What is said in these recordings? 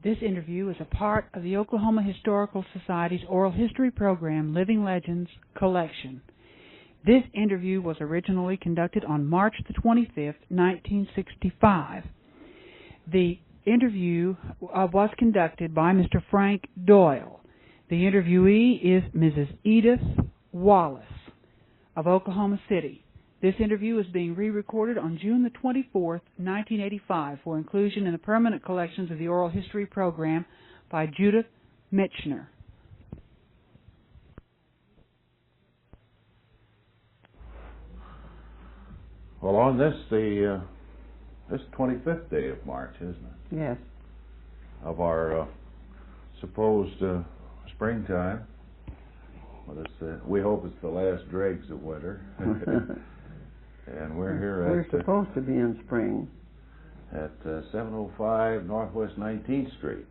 This interview is a part of the Oklahoma Historical Society's Oral History Program Living Legends collection. This interview was originally conducted on March the 25th, 1965. The interview was conducted by Mr. Frank Doyle. The interviewee is Mrs. Edith Wallace of Oklahoma City. This interview is being re-recorded on June the 24th, 1985 for inclusion in the permanent collections of the Oral History Program by Judith Mitchner. Well, on this 25th day of March, isn't it? Yes. Of our supposed springtime. Well, we hope it's the last dregs of winter. And we're here We're supposed to be in spring. At 705 Northwest 19th Street.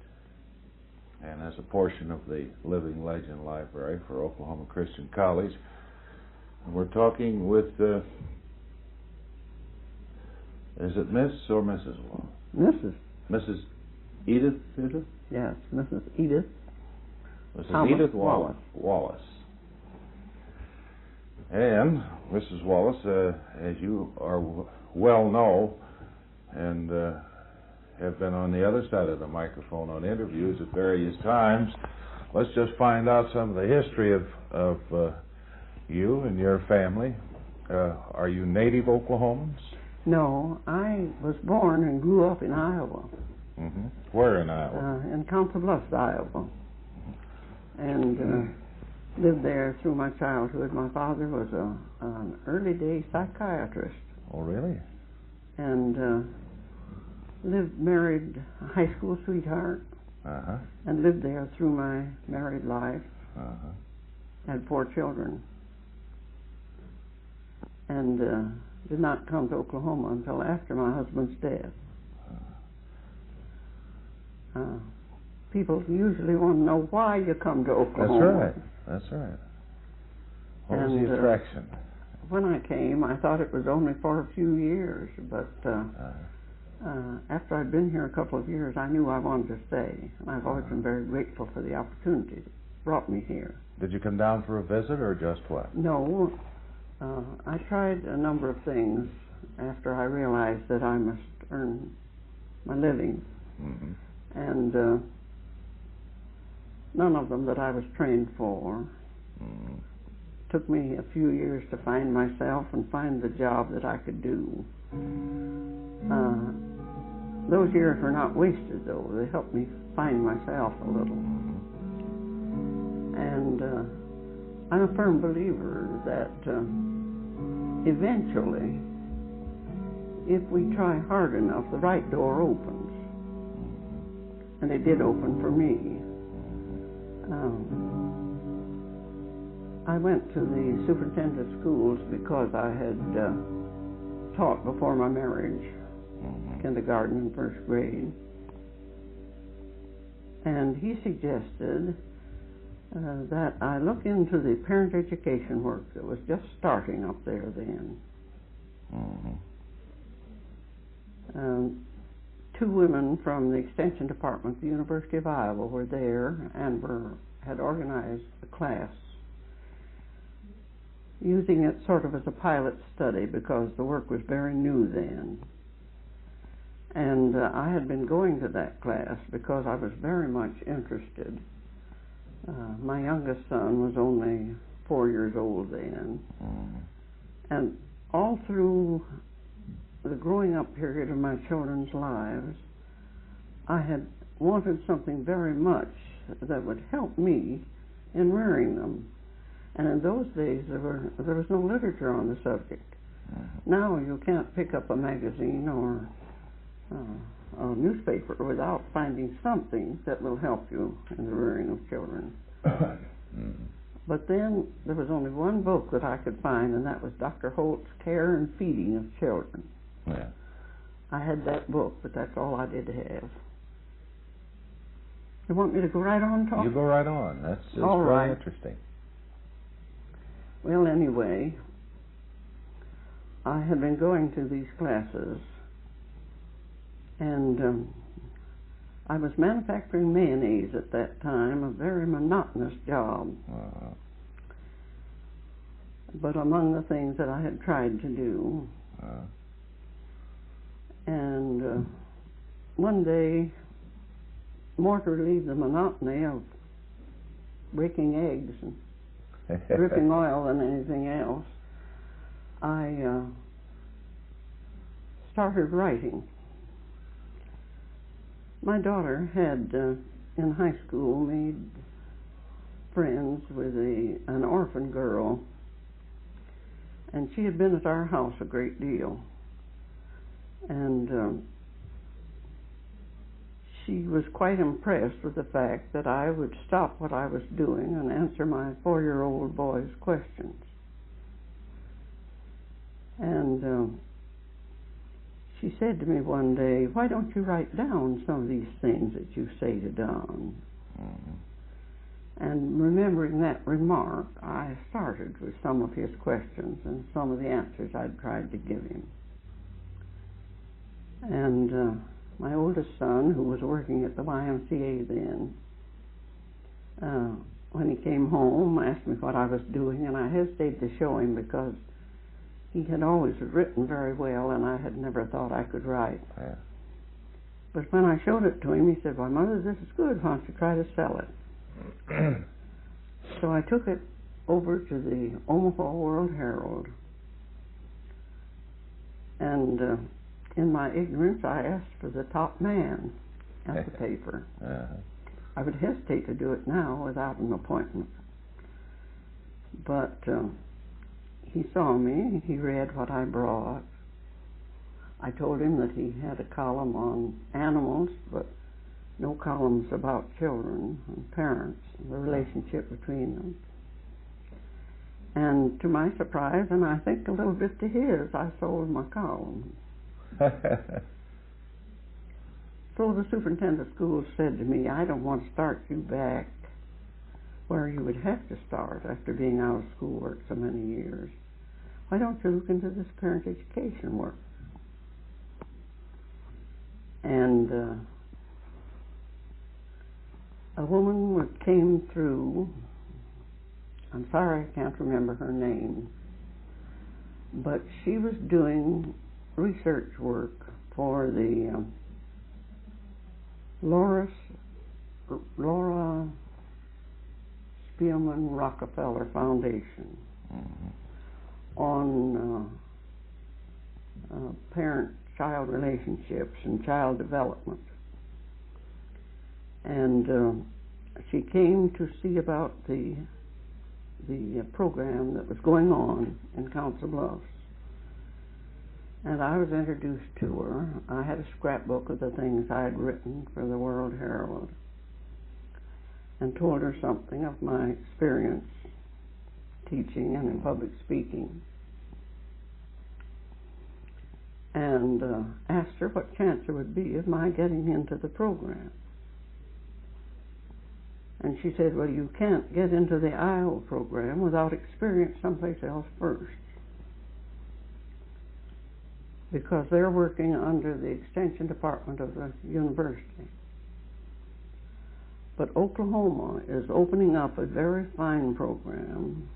And as a portion of the Living Legend Library for Oklahoma Christian College. And we're talking with, is it Miss or Mrs. Wallace? Mrs. Mrs. Edith? Yes, Mrs. Edith. Mrs. Edith Wallace. And Mrs. Wallace, as you are well know, and have been on the other side of the microphone on interviews at various times, let's just find out some of the history of you and your family. Are you native Oklahomans? No, I was born and grew up in Iowa. Mm-hmm. Where in Iowa? In Council Bluffs, Iowa. And lived there through my childhood. My father was an early day psychiatrist. Oh, really? And married a high school sweetheart. Uh-huh. And lived there through my married life. Uh-huh. Had 4 children. And did not come to Oklahoma until after my husband's death. People usually want to know why you come to Oklahoma. That's right. What was the attraction? When I came, I thought it was only for a few years, but after I'd been here a couple of years, I knew I wanted to stay. And I've always been very grateful for the opportunity that brought me here. Did you come down for a visit or just what? No. I tried a number of things after I realized that I must earn my living. Mm-hmm. And none of them that I was trained for. Mm-hmm. Took me a few years to find myself and find the job that I could do. Those years were not wasted, though. They helped me find myself a little. And I'm a firm believer that eventually, if we try hard enough, the right door opens. And it did open for me. I went to the superintendent schools because I had taught before my marriage, kindergarten and first grade. And he suggested that I look into the parent education work that was just starting up there then. Mm-hmm. 2 women from the Extension Department of the University of Iowa were there and had organized a class, using it sort of as a pilot study because the work was very new then. And I had been going to that class because I was very much interested. My youngest son was only 4 years old then. And all through the growing up period of my children's lives, I had wanted something very much that would help me in rearing them. And in those days, there was no literature on the subject. Now you can't pick up a magazine or a newspaper without finding something that will help you in the rearing of children. But then there was only one book that I could find, and that was Dr. Holt's Care and Feeding of Children. Yeah. I had that book, but that's all I did have. You want me to go right on talking? You go right on. That's all very right. Interesting. Well, anyway, I had been going to these classes, and I was manufacturing mayonnaise at that time, a very monotonous job. But among the things that I had tried to do. And one day, more to relieve the monotony of breaking eggs and dripping oil than anything else, I started writing. My daughter had, in high school, made friends with an orphan girl, and she had been at our house a great deal. And she was quite impressed with the fact that I would stop what I was doing and answer my 4-year-old boy's questions. And she said to me one day, "Why don't you write down some of these things that you say to Don?" And remembering that remark, I started with some of his questions and some of the answers I'd tried to give him. And my oldest son, who was working at the YMCA then, when he came home, asked me what I was doing, and I hesitated to show him because he had always written very well, and I had never thought I could write. But when I showed it to him, he said, "Why, Mother, this is good. Why don't you try to sell it?" So I took it over to the Omaha World Herald, and in my ignorance, I asked for the top man at the paper. I would hesitate to do it now without an appointment. But he saw me, he read what I brought. I told him that he had a column on animals, but no columns about children and parents and the relationship between them. And to my surprise, and I think a little bit to his, I sold my column. So the superintendent of schools said to me, "I don't want to start you back where you would have to start after being out of schoolwork so many years. Why don't you look into this parent education work?" And a woman came through, I'm sorry I can't remember her name, but she was doing research work for the Laura Spielman Rockefeller Foundation on parent-child relationships and child development. And she came to see about the program that was going on in Council Bluffs. And I was introduced to her. I had a scrapbook of the things I had written for the World Herald and told her something of my experience teaching and in public speaking. And asked her what chance there would be of my getting into the program. And she said, "Well, you can't get into the Iowa program without experience someplace else first, because they're working under the Extension Department of the university. But Oklahoma is opening up a very fine program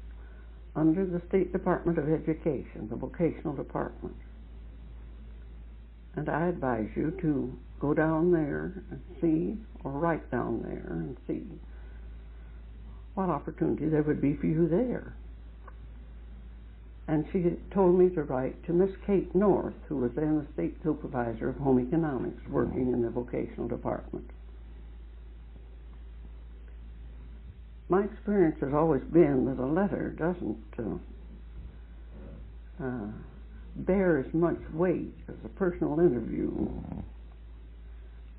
under the State Department of Education, the vocational department. And I advise you to go down there and see, or write down there and see what opportunity there would be for you there." And she told me to write to Miss Kate North, who was then the state supervisor of home economics, working in the vocational department. My experience has always been that a letter doesn't bear as much weight as a personal interview,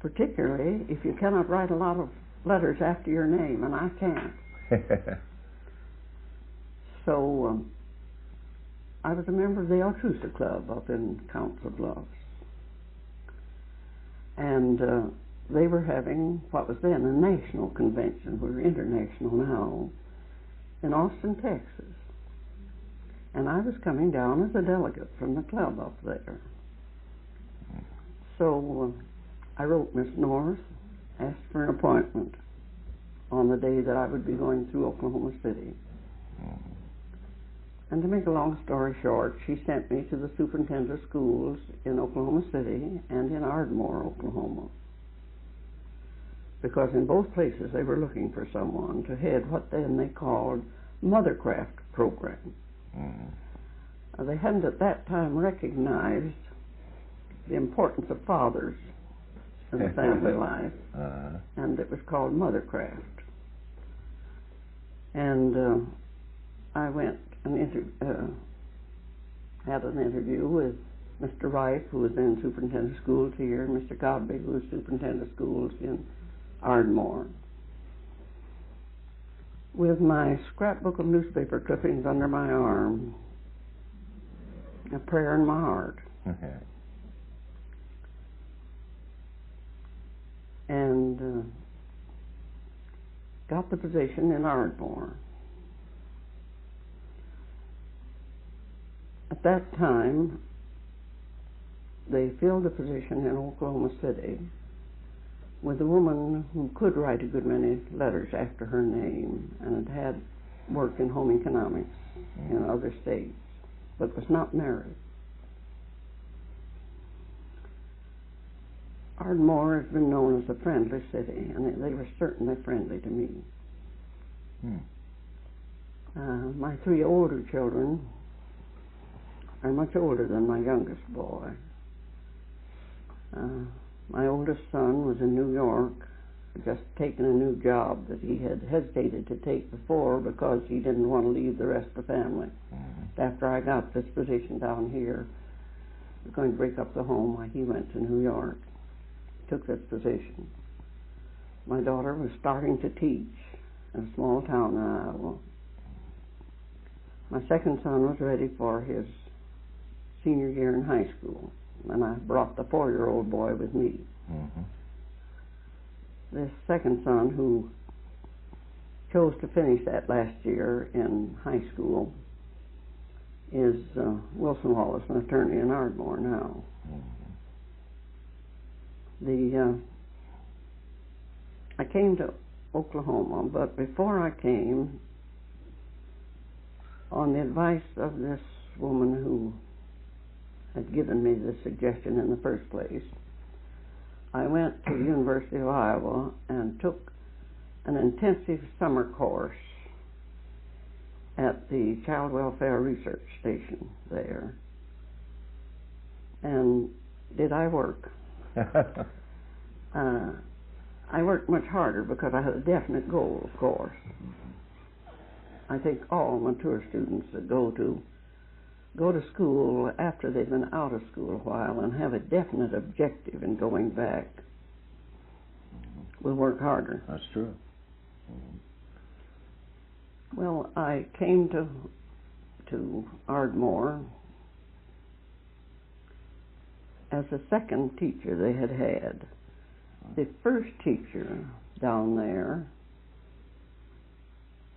particularly if you cannot write a lot of letters after your name, and I can't. So I was a member of the Altrusa Club up in Council Bluffs, and they were having what was then a national convention. We're international now, in Austin, Texas. And I was coming down as a delegate from the club up there. So I wrote Miss North asked for an appointment on the day that I would be going through Oklahoma City. And to make a long story short, she sent me to the superintendent of schools in Oklahoma City and in Ardmore, Oklahoma, because in both places they were looking for someone to head what then they called Mothercraft Program. They hadn't at that time recognized the importance of fathers in the family life, and it was called Mothercraft. And I went and had an interview with Mr. Rife, who was then superintendent of schools here, and Mr. Godby, who was superintendent of schools in Ardmore, with my scrapbook of newspaper clippings under my arm, a prayer in my heart. And got the position in Ardmore. At that time, they filled the position in Oklahoma City with a woman who could write a good many letters after her name and had worked in home economics in other states, but was not married. Ardmore has been known as a friendly city, and they were certainly friendly to me. My three older children are much older than my youngest boy. My oldest son was in New York, just taken a new job that he had hesitated to take before because he didn't want to leave the rest of the family. After I got this position down here, we were going to break up the home, he went to New York, took this position. My daughter was starting to teach in a small town in Iowa. My second son was ready for his senior year in high school, and I brought the 4-year-old boy with me. This second son, who chose to finish that last year in high school, is Wilson Wallace, an attorney in Ardmore now. I came to Oklahoma, but before I came, on the advice of this woman who had given me this suggestion in the first place, I went to the University of Iowa and took an intensive summer course at the Child Welfare Research Station there. And did I work? I worked much harder because I had a definite goal, of course. I think all mature students that go to school after they've been out of school a while and have a definite objective in going back will work harder. That's true. Well, I came to Ardmore as a second teacher they had. The first teacher down there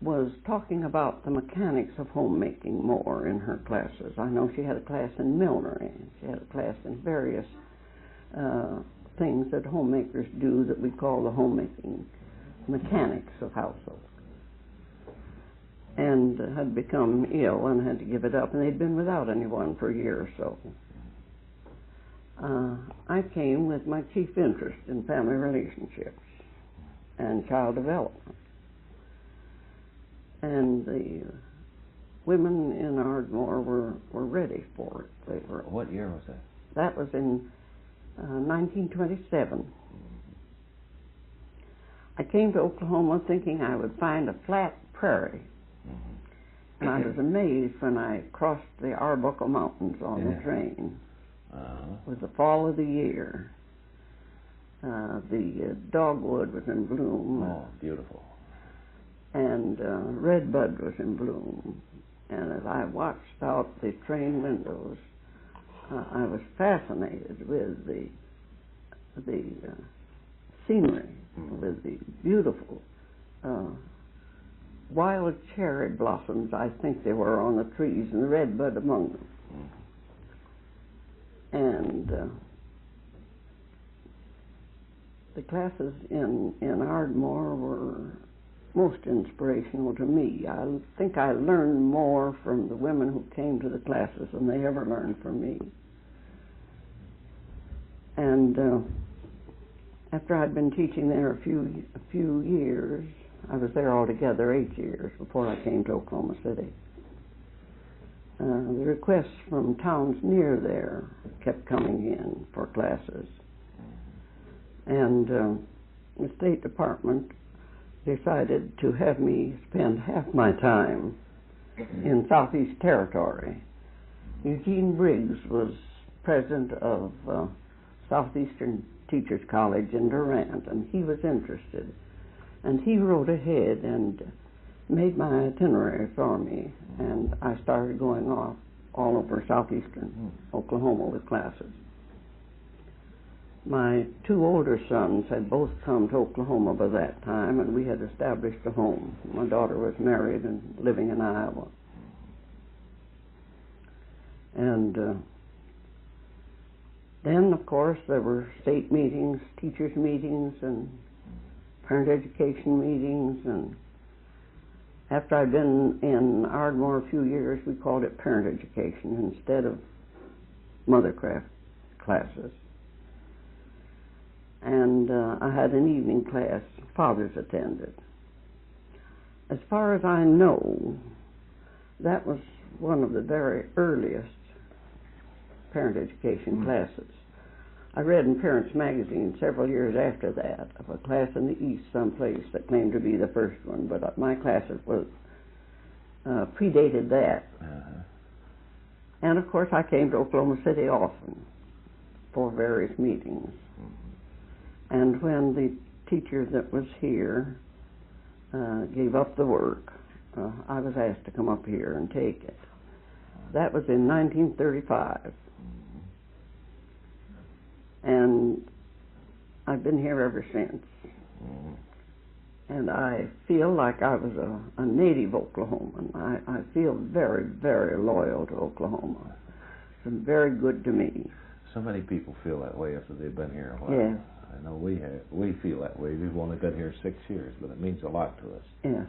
was talking about the mechanics of homemaking more in her classes. I know she had a class in millinery. She had a class in various things that homemakers do that we call the homemaking mechanics of household. And had become ill and had to give it up, and they'd been without anyone for a year or so. I came with my chief interest in family relationships and child development. And the women in Ardmore were ready for it. They were. What year was that? That was in 1927. I came to Oklahoma thinking I would find a flat prairie. And I was amazed when I crossed the Arbuckle Mountains on the train. It was the fall of the year. The dogwood was in bloom. Oh, beautiful. And redbud was in bloom. And as I watched out the train windows, I was fascinated with the scenery, with the beautiful wild cherry blossoms, I think they were, on the trees, and the redbud among them. And the classes in Ardmore were most inspirational to me. I think I learned more from the women who came to the classes than they ever learned from me. And after I'd been teaching there a few years, I was there altogether 8 years before I came to Oklahoma City. The requests from towns near there kept coming in for classes. And the State Department decided to have me spend half my time in Southeast Territory. Eugene Briggs was president of Southeastern Teachers College in Durant, and he was interested. And he wrote ahead and made my itinerary for me, and I started going off all over southeastern Oklahoma with classes. My 2 older sons had both come to Oklahoma by that time, and we had established a home. My daughter was married and living in Iowa. And then, of course, there were state meetings, teachers' meetings, and parent education meetings, and after I'd been in Ardmore a few years, we called it parent education instead of Mothercraft classes. And I had an evening class, fathers attended. As far as I know, that was one of the very earliest parent education classes. I read in Parents Magazine several years after that of a class in the East someplace that claimed to be the first one, but my class was predated that. And of course I came to Oklahoma City often for various meetings. And when the teacher that was here gave up the work, I was asked to come up here and take it. That was in 1935. And I've been here ever since. And I feel like I was a native Oklahoman. I feel very, very loyal to Oklahoma. It's been very good to me. So many people feel that way after they've been here a while. Yes. I know we feel that way. We've only been here 6 years, but it means a lot to us. Yes.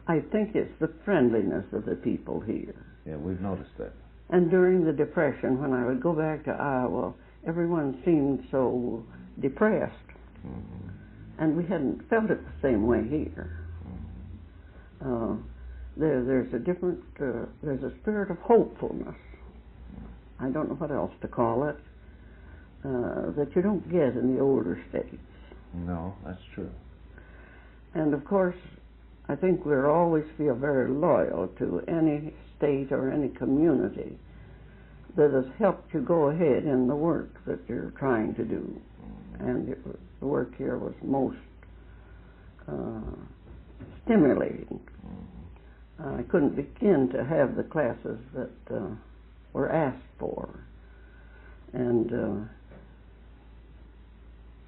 I think it's the friendliness of the people here. Yeah, we've noticed that. And during the Depression, when I would go back to Iowa, everyone seemed so depressed. And we hadn't felt it the same way here. There's a different, there's a spirit of hopefulness. I don't know what else to call it, that you don't get in the older states. No, that's true. And of course, I think we'll always feel very loyal to any state or any community that has helped you go ahead in the work that you're trying to do. And the work here was most stimulating. I couldn't begin to have the classes that were asked for. And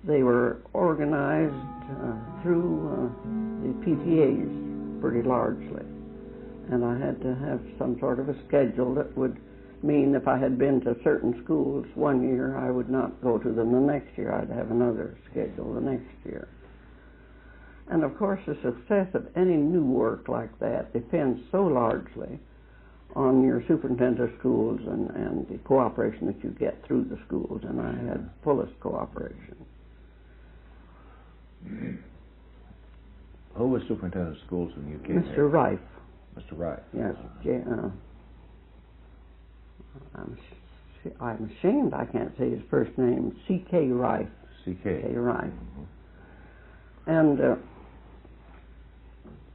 they were organized through the PTAs pretty largely. And I had to have some sort of a schedule that would mean if I had been to certain schools one year, I would not go to them the next year. I'd have another schedule the next year. And of course, the success of any new work like that depends so largely on your superintendent of schools and the cooperation that you get through the schools, and I had fullest cooperation. Who was superintendent of schools when you came here? Mr. Rife. Mr. Rife. Yes. I'm ashamed I can't say his first name. C.K. Rife. C.K. Rife. And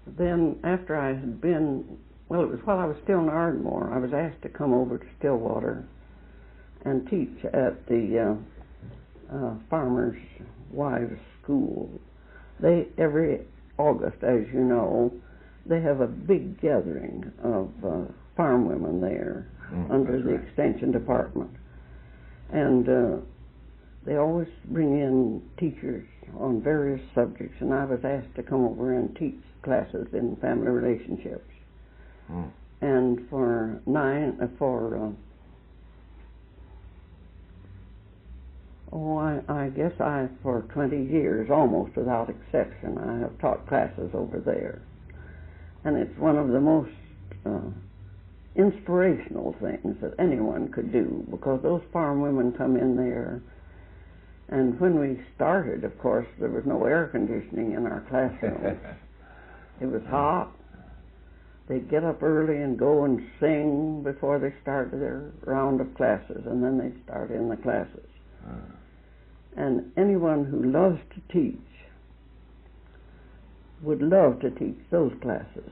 then after I had been, well, it was while I was still in Ardmore, I was asked to come over to Stillwater and teach at the Farmers' Wives School. They, every August, as you know, they have a big gathering of farm women there under the Extension Department. And they always bring in teachers on various subjects, and I was asked to come over and teach classes in family relationships. And for Oh, I guess for 20 years, almost without exception, I have taught classes over there. And it's one of the most inspirational things that anyone could do, because those farm women come in there, and when we started, of course, there was no air conditioning in our classrooms. It was hot. They'd get up early and go and sing before they started their round of classes, and then they'd start in the classes. And anyone who loves to teach would love to teach those classes.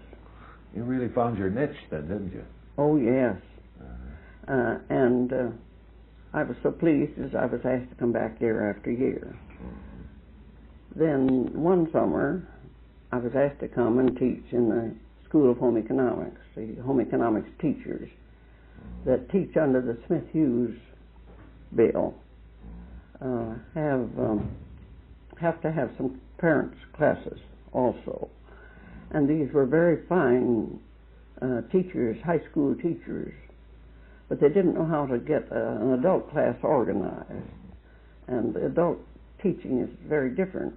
You really found your niche then, didn't you? Oh, yes. And I was so pleased as I was asked to come back year after year. Then one summer, I was asked to come and teach in the School of Home Economics, the home economics teachers that teach under the Smith-Hughes bill have to have some parents' classes also. And these were very fine teachers, high school teachers, but they didn't know how to get an adult class organized. And the adult teaching is very different.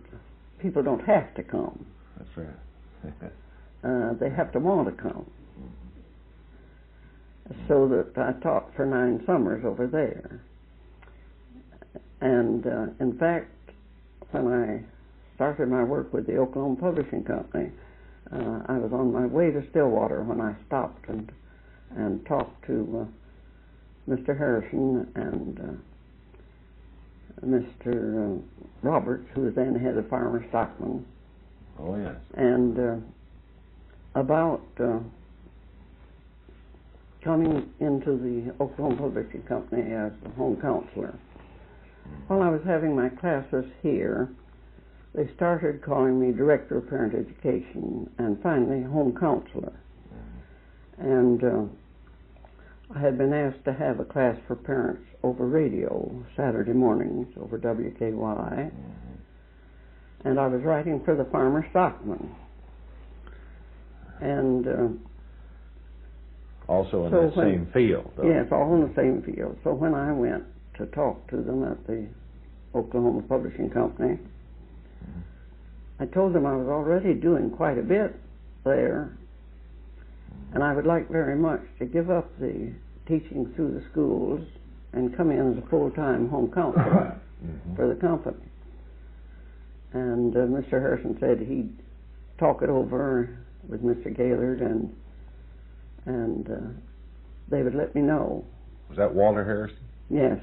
People don't have to come. That's right. They have to want to come. So that I taught for 9 summers over there. And in fact, when I started my work with the Oklahoma Publishing Company, I was on my way to Stillwater when I stopped and talked to Mr. Harrison and Mr. Roberts, who was then head of Farmer Stockman. Oh, yes. And about coming into the Oklahoma Publishing Company as a home counselor. While I was having my classes here, they started calling me Director of Parent Education and finally Home Counselor. And I had been asked to have a class for parents over radio Saturday mornings over WKY. And I was writing for the Farmer Stockman. And also in the same field, though. Yes, all in the same field. So when I went to talk to them at the Oklahoma Publishing Company, I told them I was already doing quite a bit there, and I would like very much to give up the teaching through the schools and come in as a full-time home counselor for the company. And Mr. Harrison said he'd talk it over with Mr. Gaylord, and they would let me know. Was that Walter Harrison? Yes.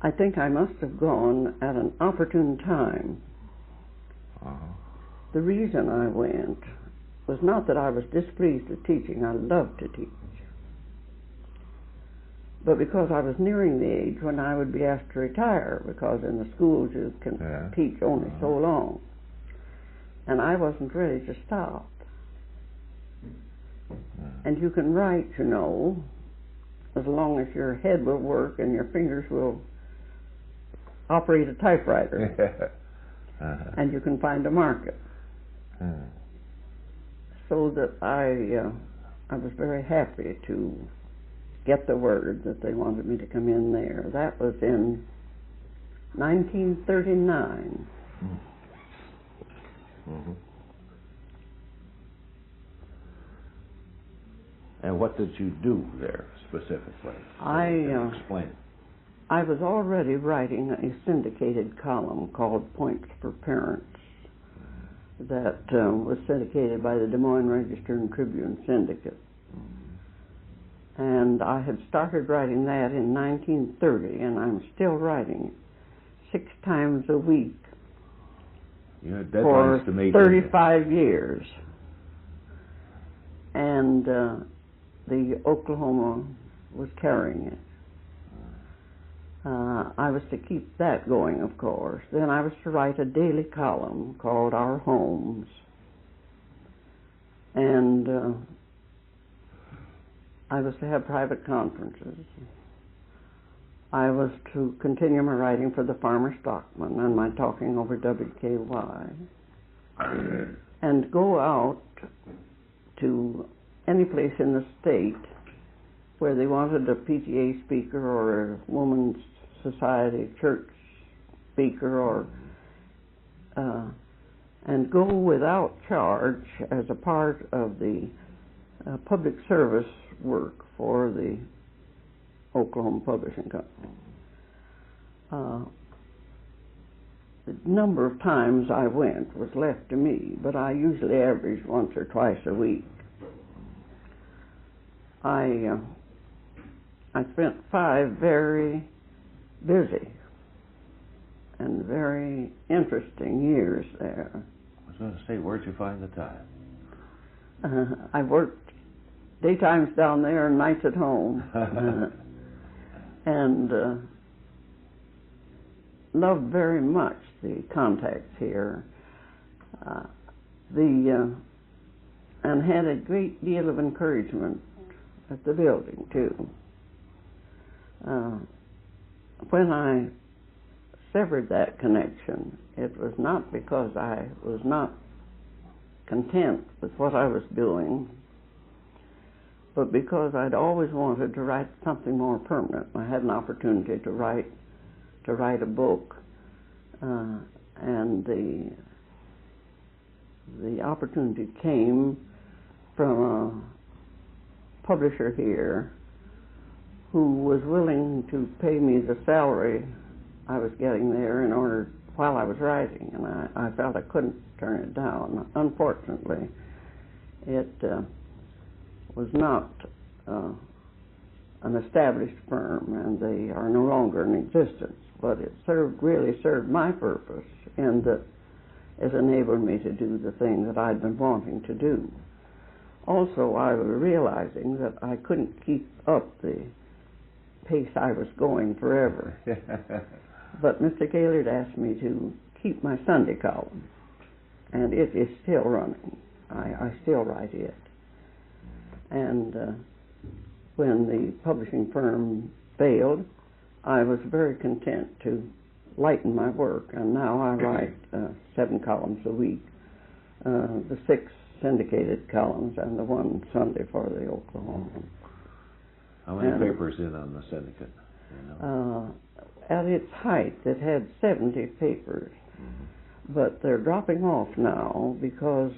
I think I must have gone at an opportune time. The reason I went was not that I was displeased with teaching. I loved to teach. But because I was nearing the age when I would be asked to retire, because in the schools you can teach only so long. And I wasn't ready to stop. And you can write, you know, as long as your head will work and your fingers will operate a typewriter. And you can find a market. So that I was very happy to get the word that they wanted me to come in there. That was in 1939. And what did you do there specifically? Explain. I was already writing a syndicated column called Points for Parents that was syndicated by the Des Moines Register and Tribune Syndicate. And I had started writing that in 1930, and I'm still writing it 6 times a week for 35 years. And the Oklahoma was carrying it. I was to keep that going, of course. Then I was to write a daily column called Our Homes. And I was to have private conferences. I was to continue my writing for the Farmer Stockman and my talking over WKY. And go out to any place in the state where they wanted a PTA speaker or a woman's society, church speaker, or and go without charge as a part of the public service work for the Oklahoma Publishing Company. The number of times I went was left to me, but I usually averaged once or twice a week. I spent 5 very busy and very interesting years there. I was going to say, where'd you find the time? I worked daytimes down there and nights at home, and loved very much the contacts here, and had a great deal of encouragement at the building too. When I severed that connection, it was not because I was not content with what I was doing, but because I'd always wanted to write something more permanent. I had an opportunity to write a book, and the opportunity came from a publisher here who was willing to pay me the salary I was getting there in order while I was writing, and I felt I couldn't turn it down. Unfortunately, it was not an established firm, and they are no longer in existence, but it really served my purpose in that it enabled me to do the thing that I'd been wanting to do. Also, I was realizing that I couldn't keep up the pace I was going forever. But Mr. Gaylord asked me to keep my Sunday column, and it is still running. I still write it. And when the publishing firm failed, I was very content to lighten my work, and now I write 7 columns a week, the 6 syndicated columns and the 1 Sunday for the Oklahoma. How many papers in on the syndicate? You know? At its height, it had 70 papers, but they're dropping off now because,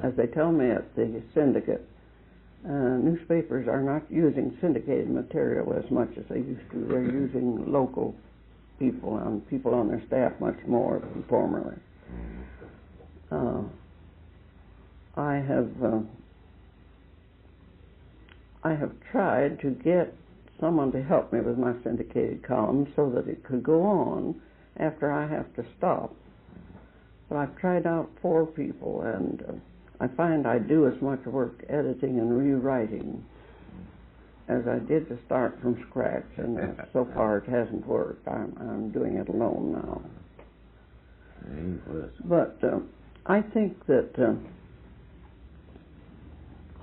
as they tell me at the syndicate, newspapers are not using syndicated material as much as they used to. They're using local people and people on their staff much more than formerly. I have tried to get someone to help me with my syndicated column so that it could go on after I have to stop. But I've tried out 4 people, and I find I do as much work editing and rewriting as I did to start from scratch, and so far it hasn't worked. I'm doing it alone now. But I think that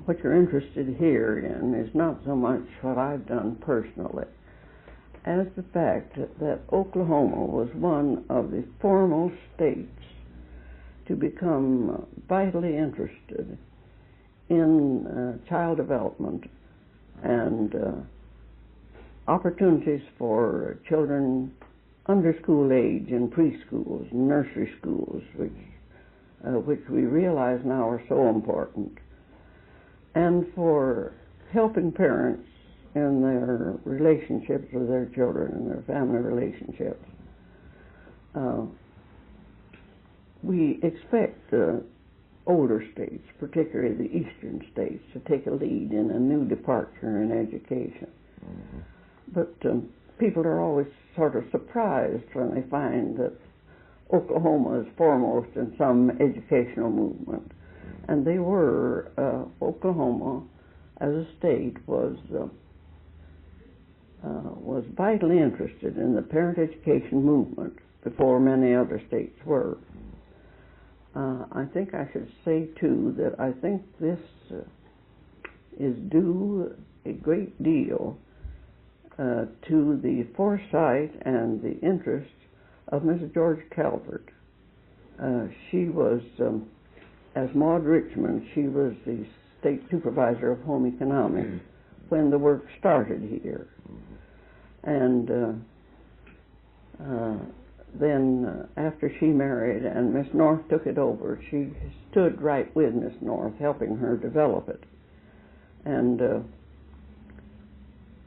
what you're interested here in is not so much what I've done personally as the fact that Oklahoma was one of the foremost states to become vitally interested in child development and opportunities for children under school age in preschools and nursery schools, which we realize now are so important, and for helping parents in their relationships with their children and their family relationships. We expect older states, particularly the eastern states, to take a lead in a new departure in education. But people are always sort of surprised when they find that Oklahoma is foremost in some educational movement. And they were, Oklahoma as a state was vitally interested in the parent education movement before many other states were. I think I should say, too, that I think this is due a great deal to the foresight and the interest of Mrs. George Calvert. She was, as Maud Richmond, she was the state supervisor of home economics when the work started here. And Then after she married and Miss North took it over, she stood right with Miss North, helping her develop it. And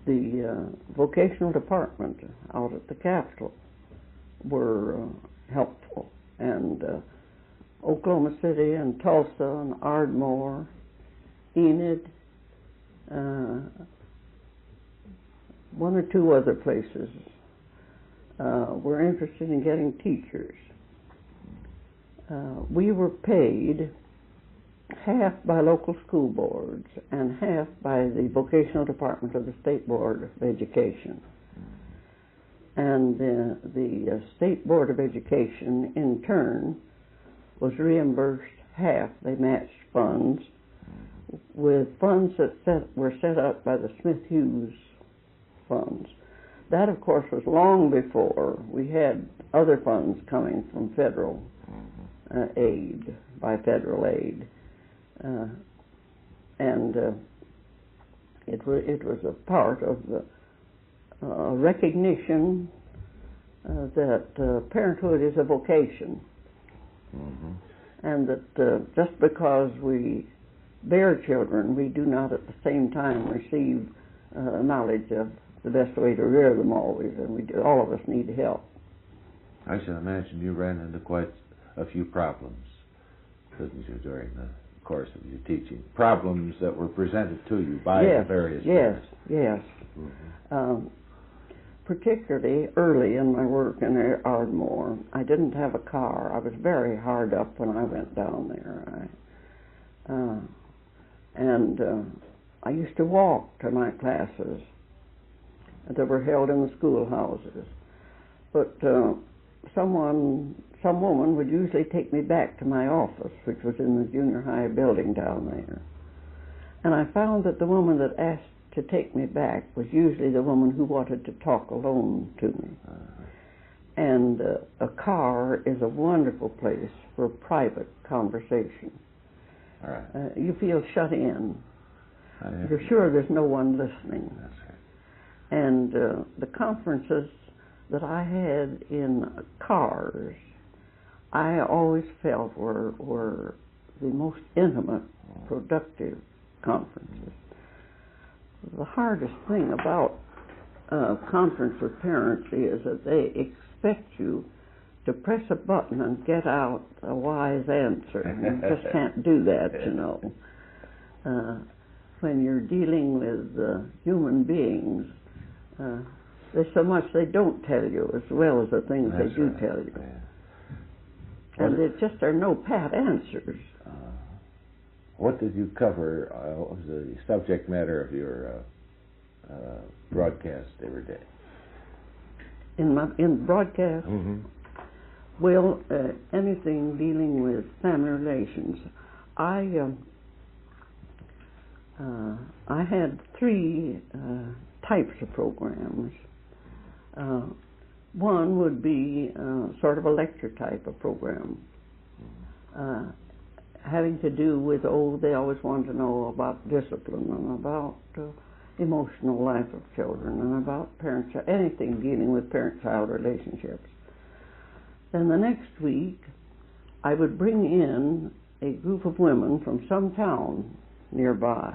the vocational department out at the Capitol were helpful. And Oklahoma City and Tulsa and Ardmore, Enid, one or two other places were interested in getting teachers. We were paid half by local school boards and half by the vocational department of the State Board of Education. And the State Board of Education, in turn, was reimbursed half. They matched funds with funds that were set up by the Smith-Hughes funds. That, of course, was long before we had other funds coming from federal aid, by federal aid. And it was a part of the recognition that parenthood is a vocation. And that just because we bear children, we do not at the same time receive knowledge of the best way to rear them always, and all of us need help. I should imagine you ran into quite a few problems, didn't you, during the course of your teaching? Problems that were presented to you by the various parents. Yes. Particularly early in my work in Ardmore, I didn't have a car. I was very hard up when I went down there. I used to walk to my classes that were held in the schoolhouses. But some woman would usually take me back to my office, which was in the junior high building down there. And I found that the woman that asked to take me back was usually the woman who wanted to talk alone to me. And a car is a wonderful place for private conversation. All right. You feel shut in. You're sure there's no one listening. That's right. And the conferences that I had in cars, I always felt were the most intimate, productive conferences. The hardest thing about conference with parents is that they expect you to press a button and get out a wise answer. You just can't do that, you know. When you're dealing with human beings, there's so much they don't tell you as well as the things they do tell you. Yeah. And there just are no pat answers. What did you cover? What was the subject matter of your broadcast every day? In broadcast? Mm-hmm. Well, anything dealing with family relations. I had three types of programs. One would be sort of a lecture type of program, having to do with, they always want to know about discipline and about emotional life of children and about anything dealing with parent-child relationships. Then the next week, I would bring in a group of women from some town nearby.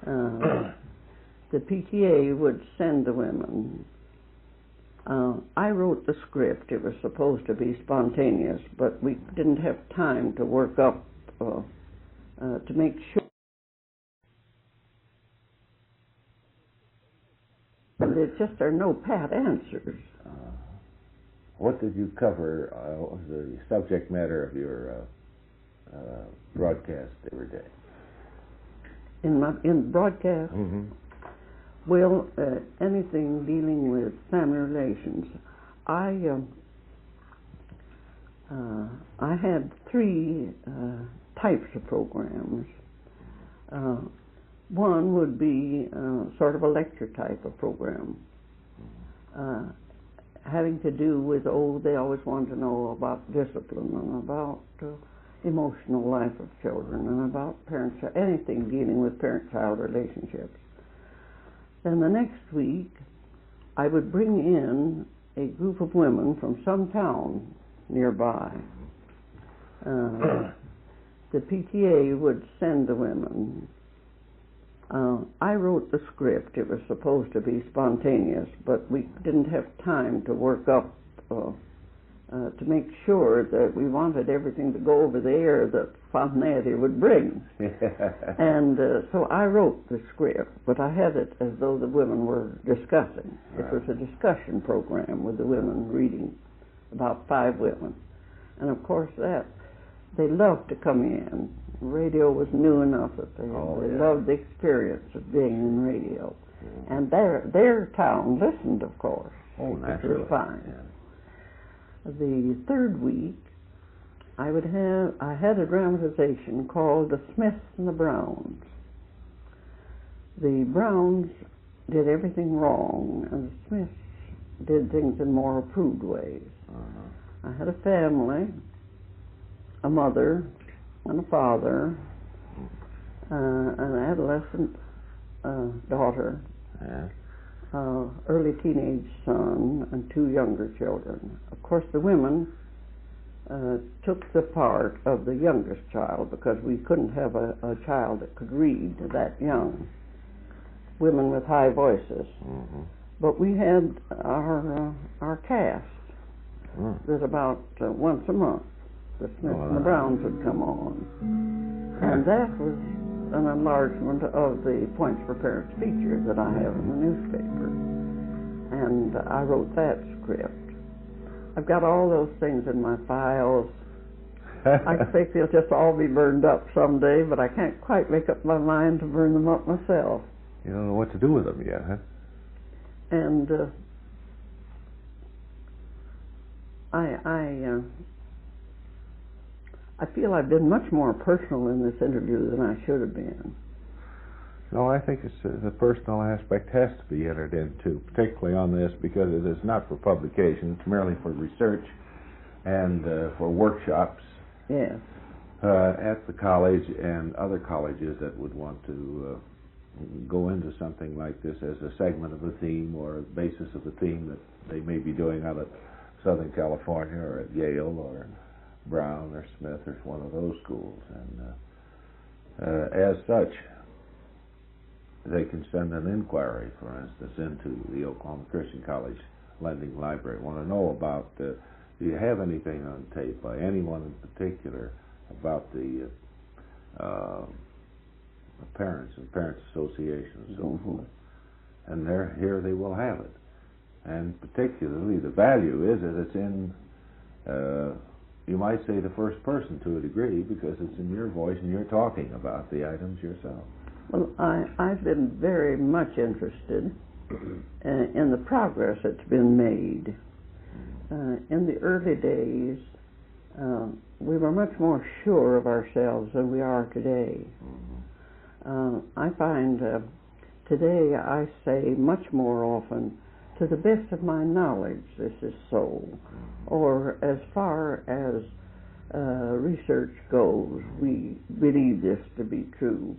The PTA would send the women. I wrote the script. It was supposed to be spontaneous, but we didn't have time to work up to make sure. There just are no pat answers. What did you cover? What was the subject matter of your broadcast every day? In broadcast? Mm-hmm. Well, anything dealing with family relations. I had three types of programs. One would be sort of a lecture type of program, having to do with, they always want to know about discipline and about emotional life of children and about anything dealing with parent-child relationships. Then the next week, I would bring in a group of women from some town nearby. The PTA would send the women. I wrote the script. It was supposed to be spontaneous, but we didn't have time to work up to make sure that we wanted everything to go over the air that spontaneity would bring. And so I wrote the script, but I had it as though the women were discussing. Right. It was a discussion program with the women reading, about 5 women. And of course they loved to come in. Radio was new enough that they loved the experience of being in radio. Mm-hmm. And their town listened, of course. Oh, naturally. Which was fine. Yeah. The 3rd week, I had a dramatization called The Smiths and the Browns. The Browns did everything wrong, and the Smiths did things in more approved ways. I had a family, a mother and a father, an adolescent daughter, early teenage son, and 2 younger children. Of course, the women took the part of the youngest child because we couldn't have a child that could read that young. Women with high voices. Mm-hmm. But we had our cast that about once a month the Smiths and the Browns would come on. And that was an enlargement of the Points for Parents feature that I have in the newspaper. And I wrote that script. I've got all those things in my files. I think they'll just all be burned up someday, but I can't quite make up my mind to burn them up myself. You don't know what to do with them yet, huh? And I feel I've been much more personal in this interview than I should have been. No, I think the personal aspect has to be entered into, particularly on this, because it is not for publication. It's merely for research and for workshops. Yes. At the college and other colleges that would want to go into something like this as a segment of a theme or a basis of a theme that they may be doing out at Southern California or at Yale or Brown or Smith or one of those schools. And as such, they can send an inquiry, for instance, into the Oklahoma Christian College Lending Library. Want to know about, do you have anything on tape by anyone in particular about the parents and parents associations and so forth? And here they will have it. And particularly the value is that it's in, you might say, the first person to a degree, because it's in your voice and you're talking about the items yourself. Well, I've been very much interested in the progress that's been made. In the early days, we were much more sure of ourselves than we are today. I find today I say much more often, to the best of my knowledge, this is so. Or as far as research goes, we believe this to be true.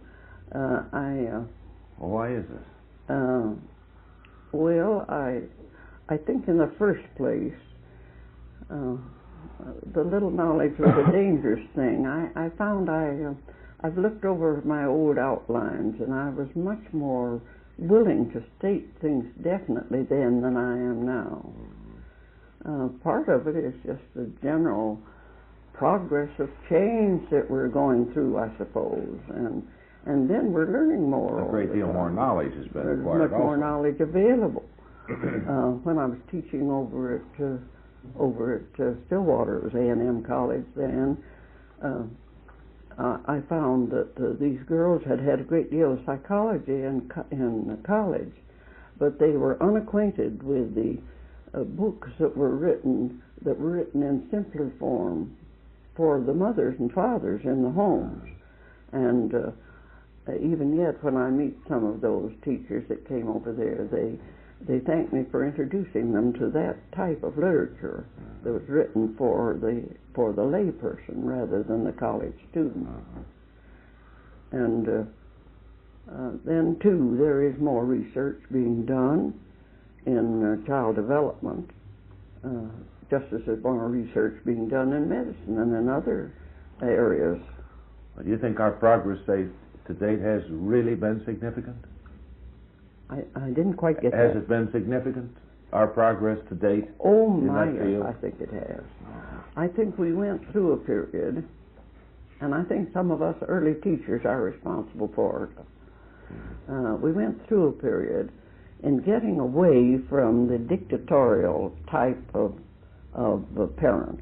Why is this? Well, I think in the first place, the little knowledge was a dangerous thing. I found I've looked over my old outlines, and I was much more willing to state things definitely then than I am now. Part of it is just the general progress of change that we're going through, I suppose, and then we're learning more. A great deal more knowledge has been acquired. There's much more knowledge available. When I was teaching over at Stillwater, it was A&M College then, I found that these girls had a great deal of psychology in college, but they were unacquainted with the books that were written in simpler form for the mothers and fathers in the homes. And even yet, when I meet some of those teachers that came over there, they thank me for introducing them to that type of literature that was written for the lay person rather than the college student. And then too, there is more research being done in child development, just as there's more research being done in medicine and in other areas. Do you think our progress, say, to date has really been significant? I didn't quite get Has that. it been significant, our progress to date? Oh in my, that yes, field? I think it has. I think we went through a period, and I think some of us early teachers are responsible for it. We went through a period in getting away from the dictatorial type of parent.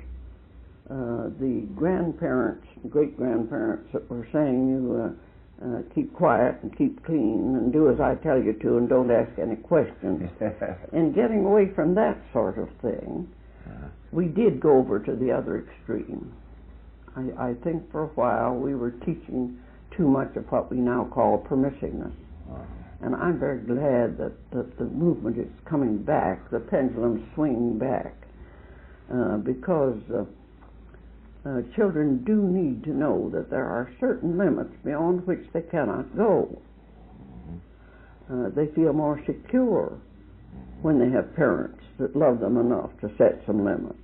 The grandparents, great-grandparents that were saying you keep quiet and keep clean and do as I tell you to and don't ask any questions. And getting away from that sort of thing, we did go over to the other extreme. I think for a while we were teaching too much of what we now call permissiveness. And I'm very glad that the movement is coming back, the pendulum's swinging back, because children do need to know that there are certain limits beyond which they cannot go. They feel more secure when they have parents that love them enough to set some limits.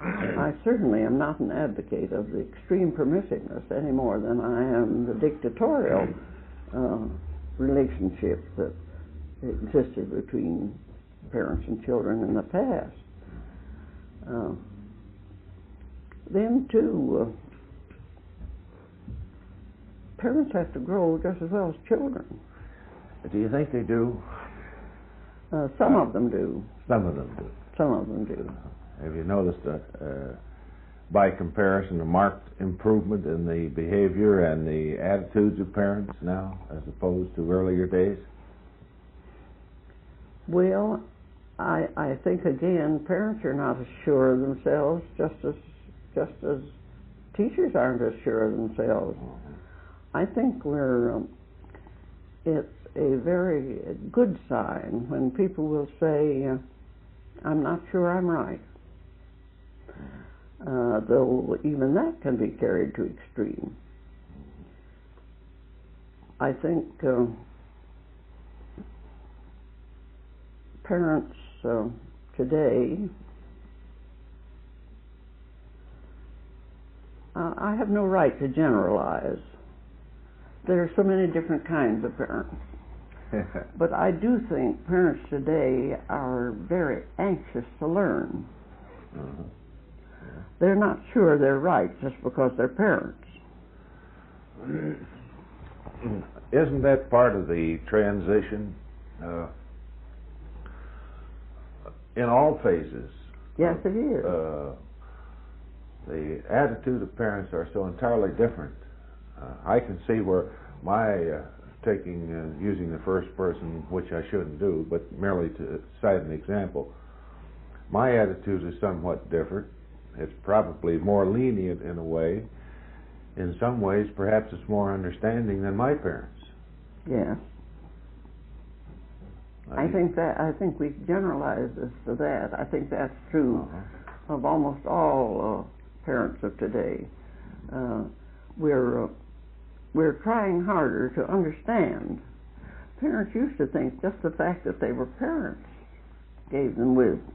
I certainly am not an advocate of the extreme permissiveness any more than I am the dictatorial relationship that existed between parents and children in the past. Then, too, parents have to grow just as well as children. Do you think they do? Some of them do. Some of them do. Some of them do. Have you noticed, by comparison, a marked improvement in the behavior and the attitudes of parents now, as opposed to earlier days? Well, I think, again, parents are not as sure of themselves, just as teachers aren't as sure of themselves. I think it's a very good sign when people will say, I'm not sure I'm right. Though even that can be carried to extreme. I think parents today, I have no right to generalize. There are so many different kinds of parents. But I do think parents today are very anxious to learn. They're not sure they're right just because they're parents. Isn't that part of the transition in all phases? Yes, it is. The attitude of parents are so entirely different. I can see where my using the first person, which I shouldn't do, but merely to cite an example, my attitude is somewhat different. It's probably more lenient in a way. In some ways, perhaps it's more understanding than my parents. Yes. I think we generalize this to that. I think that's true of almost all parents of today. We're trying harder to understand. Parents used to think just the fact that they were parents gave them wisdom.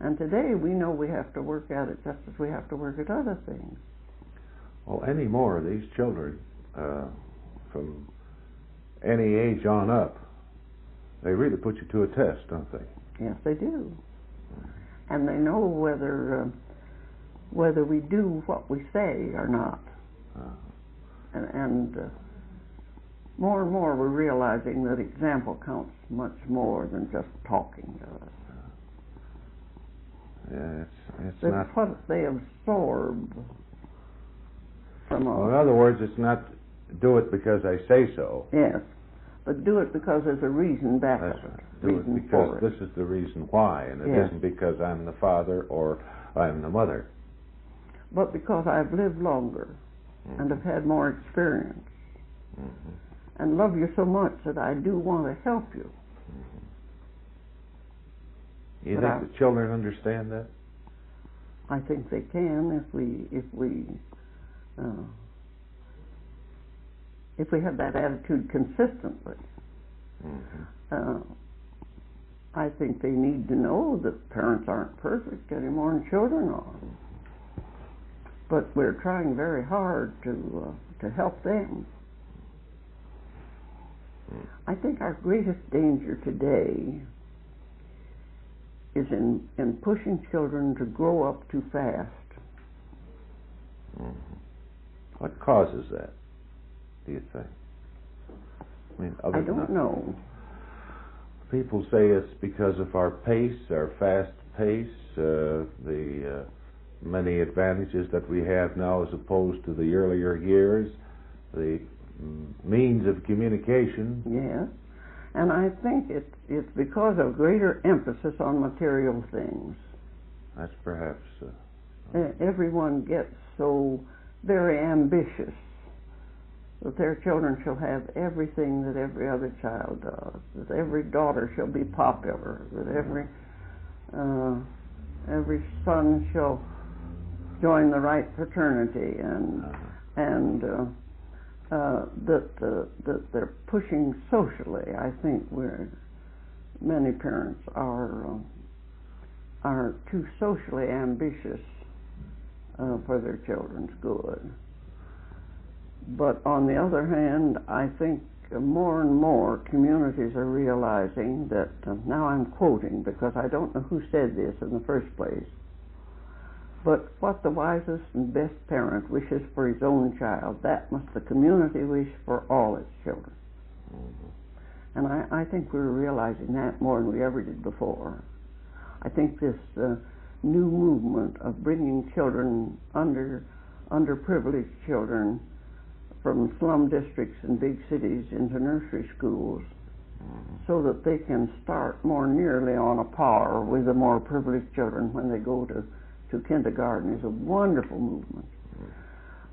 And today we know we have to work at it just as we have to work at other things. Well, anymore, these children, from any age on up, they really put you to a test, don't they? Yes, they do. And they know whether we do what we say or not. And more and more we're realizing that example counts much more than just talking to us. Yeah, it's That's not what they absorb from us. Well, in other words, it's not do it because I say so. Yes, but do it because there's a reason back of it. Do it because this is the reason why, and it isn't because I'm the father or I'm the mother. But because I've lived longer and have had more experience and love you so much that I do want to help you. You think the children understand that? I think they can if we have that attitude consistently. I think they need to know that parents aren't perfect any more than children are. But we're trying very hard to help them. I think our greatest danger today is in pushing children to grow up too fast. What causes that, do you think? I mean, I don't know. People say it's because of our pace, our fast pace, the many advantages that we have now as opposed to the earlier years, the means of communication. Yes, and I think it's because of greater emphasis on material things. That's perhaps... everyone gets so very ambitious that their children shall have everything that every other child does, that every daughter shall be popular, that every son shall join the right fraternity, and that they're pushing socially. I think many parents are too socially ambitious for their children's good. But on the other hand, I think more and more communities are realizing that, now I'm quoting because I don't know who said this in the first place, but what the wisest and best parent wishes for his own child, that must the community wish for all its children. And I think we're realizing that more than we ever did before. I think this new movement of bringing children, underprivileged children, from slum districts and big cities into nursery schools so that they can start more nearly on a par with the more privileged children when they go to kindergarten is a wonderful movement.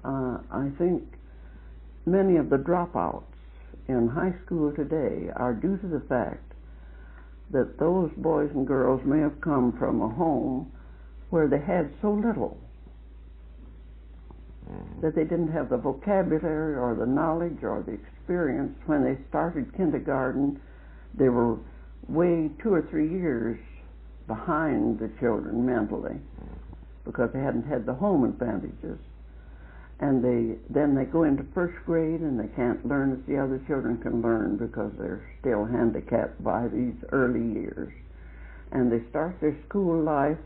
I think many of the dropouts in high school today are due to the fact that those boys and girls may have come from a home where they had so little that they didn't have the vocabulary or the knowledge or the experience. When they started kindergarten, they were way 2 or 3 years behind the children mentally because they hadn't had the home advantages. And then they go into first grade and they can't learn as the other children can learn because they're still handicapped by these early years. And they start their school life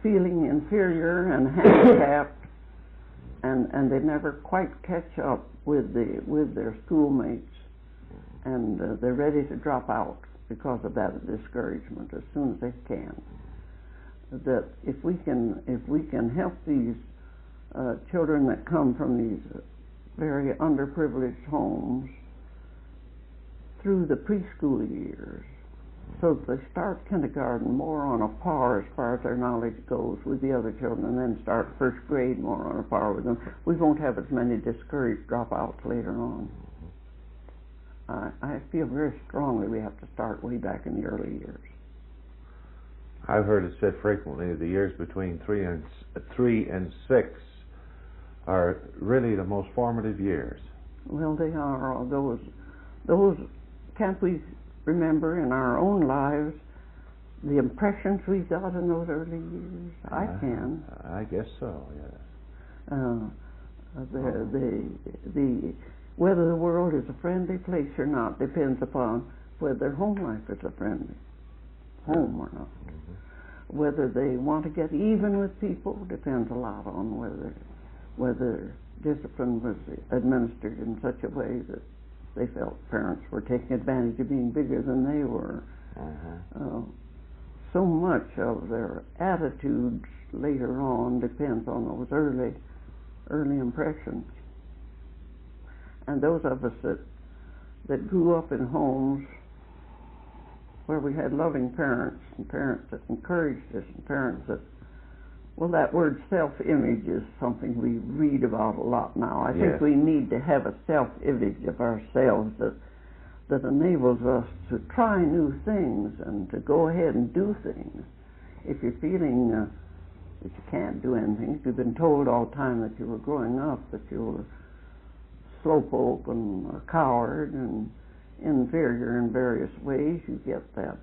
feeling inferior and handicapped, and they never quite catch up with their schoolmates, and they're ready to drop out because of that discouragement as soon as they can. That if we can help these children that come from these very underprivileged homes through the preschool years, so that they start kindergarten more on a par as far as their knowledge goes with the other children, and then start first grade more on a par with them, we won't have as many discouraged dropouts later on. I feel very strongly we have to start way back in the early years. I've heard it said frequently the years between 3 and 6 are really the most formative years. Well, they are. Those can't we remember in our own lives the impressions we got in those early years? I can. I guess so, yes. Whether the world is a friendly place or not depends upon whether home life is a friendly home or not. Mm-hmm. Whether they want to get even with people depends a lot on whether discipline was administered in such a way that they felt parents were taking advantage of being bigger than they were. So much of their attitudes later on depends on those early impressions. And those of us that grew up in homes where we had loving parents, and parents that encouraged us, and parents that, well, that word self-image is something we read about a lot now. I think we need to have a self-image of ourselves that enables us to try new things and to go ahead and do things. If you're feeling that you can't do anything, if you've been told all the time that you were growing up that you were slowpoke and a coward and inferior in various ways. You get that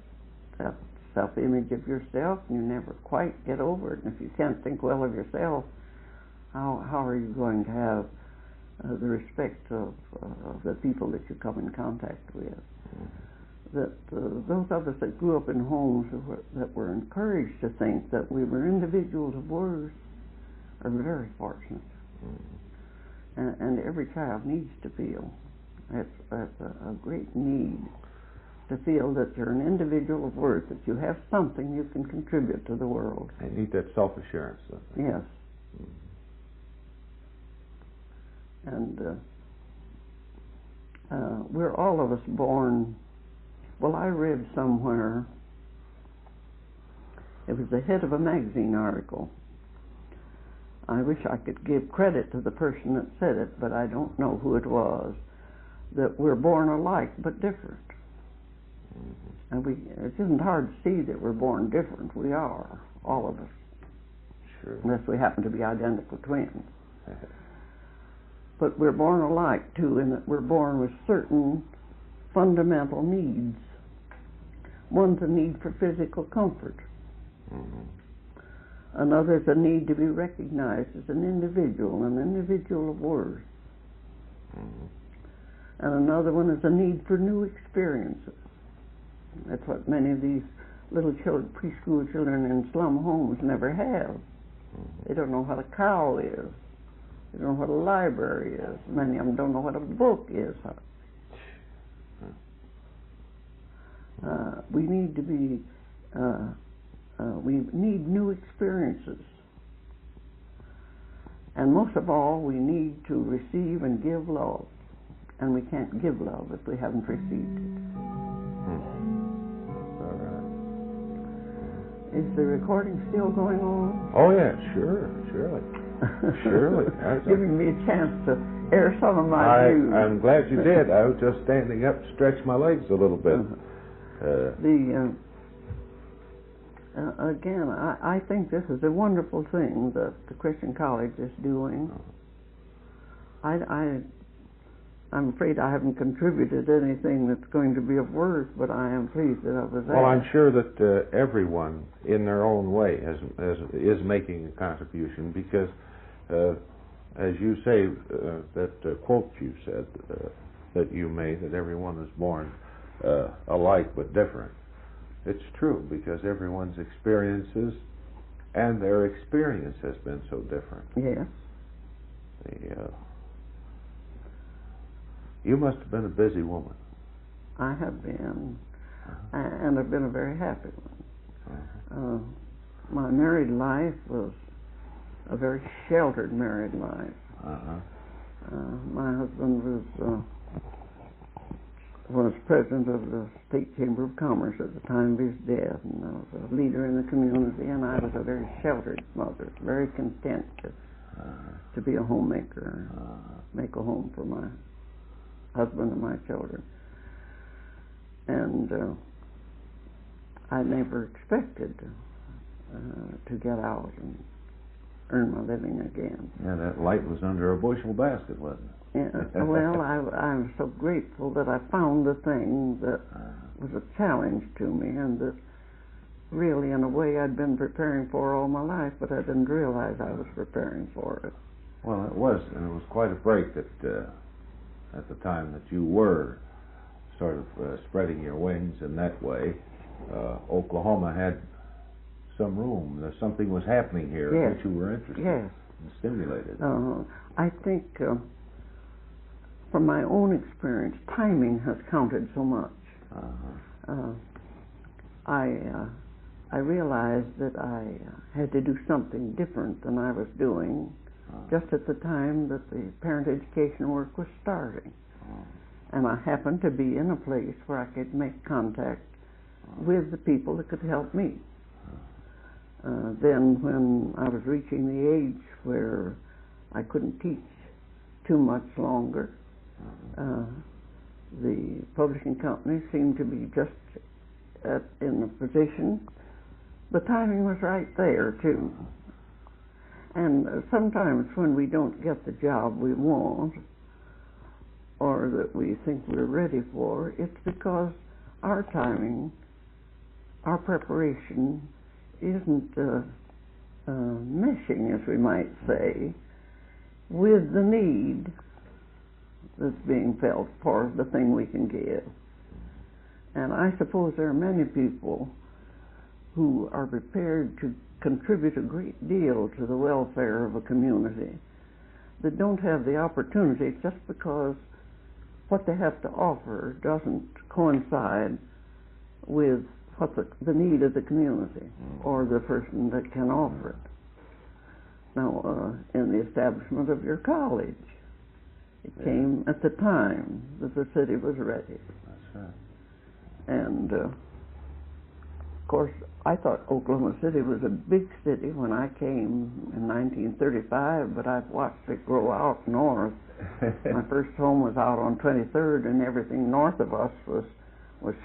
self-image of yourself, and you never quite get over it. And if you can't think well of yourself, how are you going to have the respect of the people that you come in contact with? That those of us that grew up in homes that were encouraged to think that we were individuals of worth are very fortunate. And every child needs to feel that's a great need, to feel that you're an individual of worth, that you have something you can contribute to the world. They need that self-assurance. Yes. And we're all of us born. Well, I read somewhere, it was the head of a magazine article. I wish I could give credit to the person that said it, but I don't know who it was, that we're born alike but different. And it isn't hard to see that we're born different. We are, all of us. Sure. Unless we happen to be identical twins. But we're born alike, too, in that we're born with certain fundamental needs. One's a need for physical comfort. Another's a need to be recognized as an individual of worth. And another one is a need for new experiences. That's what many of these little preschool children in slum homes never have. They don't know what a cow is. They don't know what a library is. Many of them don't know what a book is. We need to be, we need new experiences. And most of all, we need to receive and give love. And we can't give love if we haven't received it. All right. Is the recording still going on? Oh, yeah, surely. Surely. Giving me a chance to air some of my views. I'm glad you did. I was just standing up to stretch my legs a little bit. Again, I think this is a wonderful thing that the Christian College is doing. I'm afraid I haven't contributed anything that's going to be of worth, but I am pleased that I was there. Well, I'm sure that everyone, in their own way, is making a contribution, because, as you say, that quote you said that you made, that everyone is born alike but different. It's true, because everyone's experiences and their experience has been so different. Yes. You must have been a busy woman. I have been, and I've been a very happy one. My married life was a very sheltered married life. My husband was president of the State Chamber of Commerce at the time of his death, and I was a leader in the community, and I was a very sheltered mother, very content to be a homemaker, make a home for my husband and my children. And I never expected to get out and earn my living again. Yeah, that light was under a bushel basket, wasn't it? Yeah, well, I'm so grateful that I found the thing that was a challenge to me, and that really, in a way, I'd been preparing for all my life, but I didn't realize I was preparing for it. Well, it was, and it was quite a break that at the time that you were sort of spreading your wings in that way. Oklahoma had some room. Something was happening here yes. that you were interested yes. and stimulated. I think from my own experience, timing has counted so much. I realized that I had to do something different than I was doing just at the time that the parent education work was starting. And I happened to be in a place where I could make contact with the people that could help me. Then when I was reaching the age where I couldn't teach too much longer, the publishing company seemed to be just in a position. The timing was right there, too. And sometimes when we don't get the job we want, or that we think we're ready for, it's because our timing, our preparation isn't meshing, as we might say, with the need that's being felt for the thing we can give. And I suppose there are many people who are prepared to contribute a great deal to the welfare of a community that don't have the opportunity just because what they have to offer doesn't coincide with what the need of the community or the person that can offer it. Now, in the establishment of your college, it came at the time that the city was ready. That's right. And, of course, I thought Oklahoma City was a big city when I came in 1935, but I've watched it grow out north. My first home was out on 23rd, and everything north of us was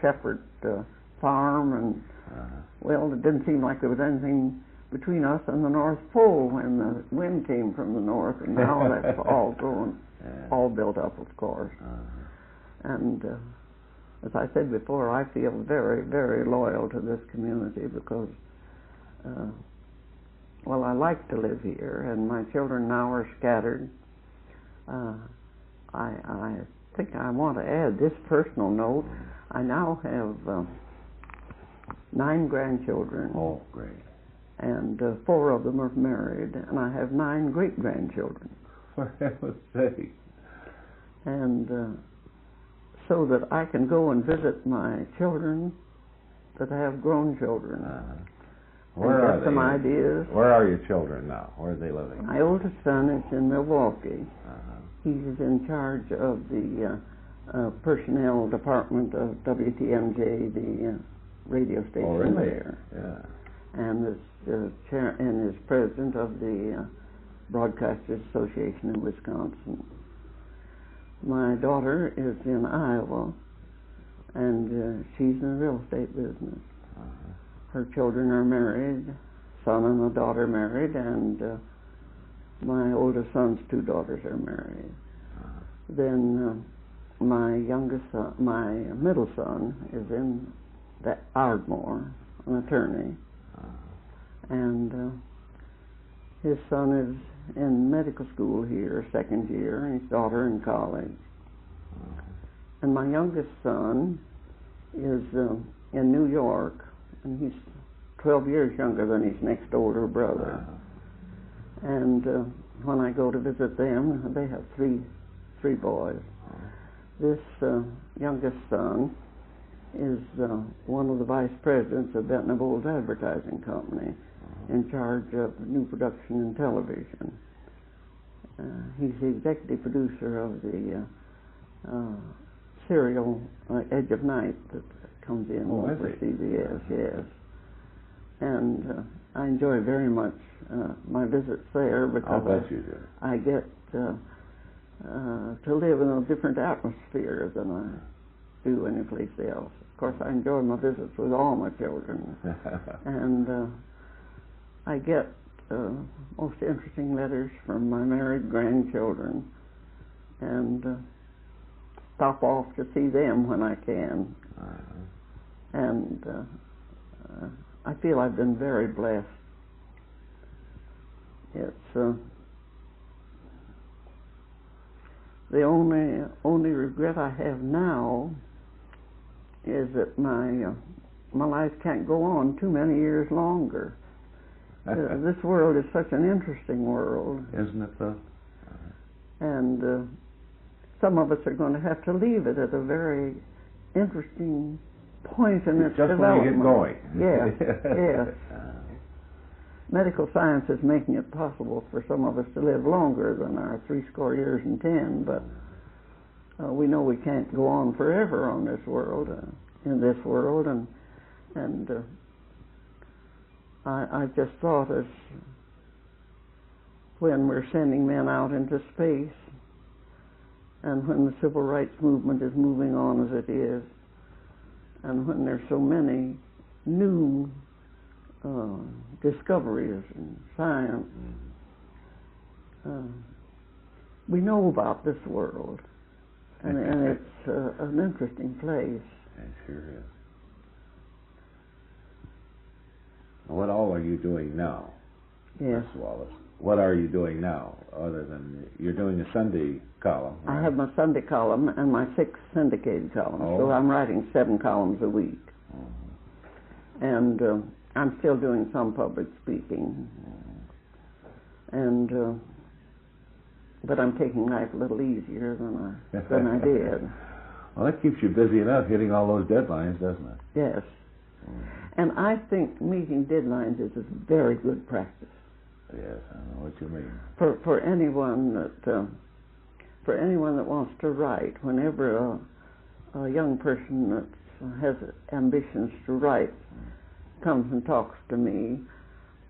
Shepherd Farm, and, well, it didn't seem like there was anything between us and the North Pole when the wind came from the north, and now that's all grown, all built up, of course. And as I said before, I feel very, very loyal to this community because, well, I like to live here, and my children now are scattered. I think I want to add this personal note. I now have 9 grandchildren. Oh, great. And 4 of them are married, and I have 9 great-grandchildren. For heaven's sake. And so that I can go and visit my children that have grown children. Where and are get some ideas. Where are your children now? Where are they living? My oldest son is in Milwaukee. He's in charge of the personnel department of WTMJ, the radio station there. Yeah. And is chair and is president of the Broadcasters Association in Wisconsin. My daughter is in Iowa, and she's in the real estate business. Her children are married, son and a daughter married, and my oldest son's 2 daughters are married. Then my youngest son, my middle son, is in Ardmore, an attorney. And his son is in medical school here, 2nd year, and his daughter in college. And my youngest son is in New York, and he's 12 years younger than his next older brother. And when I go to visit them, they have three boys. This youngest son is one of the vice presidents of Benton Bowles Advertising Company, in charge of new production in television. He's the executive producer of the serial Edge of Night that comes in over CBS, yes. And I enjoy very much my visits there because I get to live in a different atmosphere than I do anyplace else. Of course, I enjoy my visits with all my children. And I get most interesting letters from my married grandchildren, and stop off to see them when I can. And I feel I've been very blessed. It's the only regret I have now is that my life can't go on too many years longer. This world is such an interesting world. Isn't it, though? And some of us are going to have to leave it at a very interesting point in its development. Just when you Yes, get going. yes. Medical science is making it possible for some of us to live longer than our 70 years and 10, but we know we can't go on forever on this world, in this world, and I just thought as when we're sending men out into space, and when the civil rights movement is moving on as it is, and when there's so many new discoveries in science, we know about this world, and it's an interesting place. It sure is. What all are you doing now, Yes. Miss Wallace? What are you doing now, other than you're doing a Sunday column? Right? I have my Sunday column and my 6 syndicated columns, so I'm writing 7 columns a week. And I'm still doing some public speaking, and but I'm taking life a little easier than I did. Well, that keeps you busy enough, hitting all those deadlines, doesn't it? Yes. And I think meeting deadlines is a very good practice. Yes, I know what you mean. For anyone that wants to write, whenever a young person that has ambitions to write comes and talks to me,